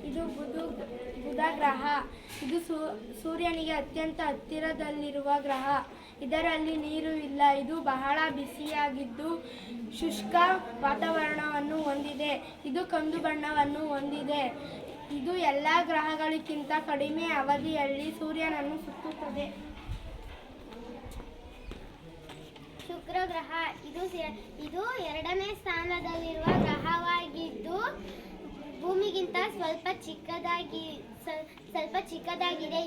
ಇದು ಬುಧ ಗ್ರಹ. ಇದು ಸೂರ್ಯನಿಗೆ ಅತ್ಯಂತ ಹತ್ತಿರದಲ್ಲಿರುವ ಗ್ರಹ. ಇದರಲ್ಲಿ ನೀರು ಇಲ್ಲ. ಇದು ಬಹಳ ಬಿಸಿಯಾಗಿದ್ದು ಶುಷ್ಕ ವಾತಾವರಣವನ್ನು ಹೊಂದಿದೆ. ಇದು ಕಂದು ಬಣ್ಣವನ್ನು ಹೊಂದಿದೆ. ಇದು ಎಲ್ಲ ಗ್ರಹಗಳಿಗಿಂತ ಕಡಿಮೆ ಅವಧಿಯಲ್ಲಿ ಸೂರ್ಯನನ್ನು ಸುತ್ತುತ್ತದೆ. ಶುಕ್ರ ಗ್ರಹ. ಇದು ಎರಡನೇ ಸ್ಥಾನದಲ್ಲಿರುವ ಗ್ರಹವಾಗಿದ್ದು ಭೂಮಿಗಿಂತ ಸ್ವಲ್ಪ ಚಿಕ್ಕದಾಗಿದೆ.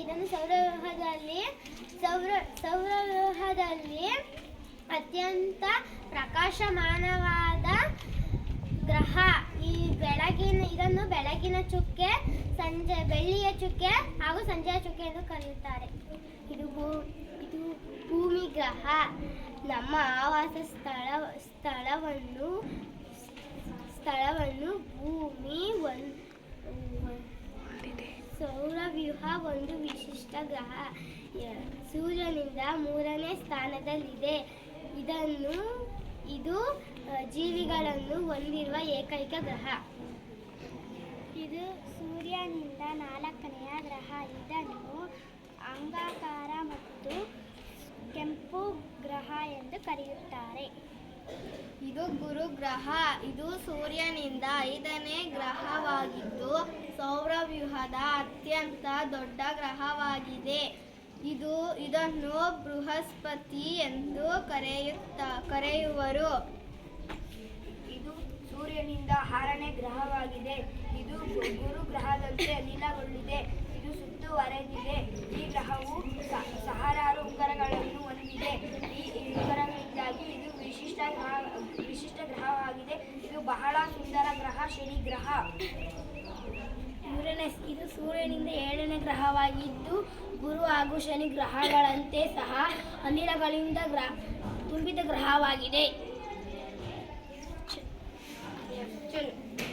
ಇದನ್ನು ಸೌರವ್ಯೂಹದಲ್ಲಿ ಅತ್ಯಂತ ಪ್ರಕಾಶಮಾನವಾದ ಗ್ರಹ. ಇದನ್ನು ಬೆಳಗಿನ ಚುಕ್ಕೆ, ಬೆಳ್ಳಿಯ ಚುಕ್ಕೆ ಹಾಗೂ ಸಂಜೆಯ ಚುಕ್ಕೆ ಎಂದು ಕರೆಯುತ್ತಾರೆ. ಇದು ಭೂಮಿ ಗ್ರಹ. ನಮ್ಮ ಆವಾಸ ಸ್ಥಳವನ್ನು ಭೂಮಿ ಸೌರವ್ಯೂಹ ಒಂದು ವಿಶಿಷ್ಟ ಗ್ರಹ. ಸೂರ್ಯನಿಂದ 3ನೇ ಸ್ಥಾನದಲ್ಲಿದೆ. ಇದು ಜೀವಿಗಳನ್ನು ಹೊಂದಿರುವ ಏಕೈಕ ಗ್ರಹ. ಇದು ಸೂರ್ಯನಿಂದ 4ನೆಯ ಗ್ರಹ. ಇದನ್ನು ಅಂಗಾಕಾರ ಮತ್ತು ಕೆಂಪು ಗ್ರಹ ಎಂದು ಕರೆಯುತ್ತಾರೆ. ಇದು ಗುರು ಗ್ರಹ. ಇದು ಸೂರ್ಯನಿಂದ 5ನೇ ಗ್ರಹವಾಗಿದ್ದು ಸೌರವ್ಯೂಹದ ಅತ್ಯಂತ ದೊಡ್ಡ ಗ್ರಹವಾಗಿದೆ. ಇದನ್ನು ಬೃಹಸ್ಪತಿ ಎಂದು ಕರೆಯುವರು. ಇದು ಸೂರ್ಯನಿಂದ 6ನೇ ಗ್ರಹವಾಗಿದೆ. ಇದು ಗುರು ಗ್ರಹದಂತೆ ಅನಿಲಗೊಳ್ಳಿದೆ. ಇದು ಸುತ್ತುವರೆದಿದೆ. ಈ ಗ್ರಹವು 16 ಉಂಗುರಗಳನ್ನು ಹೊಂದಿದೆ. ಈ ಉಂಗುರಗಳಿಂದಾಗಿ ಇದು ವಿಶಿಷ್ಟ ಗ್ರಹವಾಗಿದೆ. ಇದು ಬಹಳ ಸುಂದರ ಗ್ರಹ. ಶನಿ ಗ್ರಹ. ಇದು ಸೂರ್ಯನಿಂದ 7ನೇ ಗ್ರಹವಾಗಿದ್ದು ಗುರು ಹಾಗೂ ಶನಿ ಗ್ರಹಗಳಂತೆ ಸಹ ಅನಿಲಗಳಿಂದ ತುಂಬಿದ ಗ್ರಹವಾಗಿದೆ.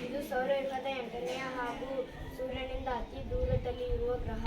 ಇದು ಸೌರವ್ಯೂಹದ 8ನೇ ಹಾಗೂ ಸೂರ್ಯನಿಂದ ಅತಿ ದೂರದಲ್ಲಿ ಇರುವ ಗ್ರಹ.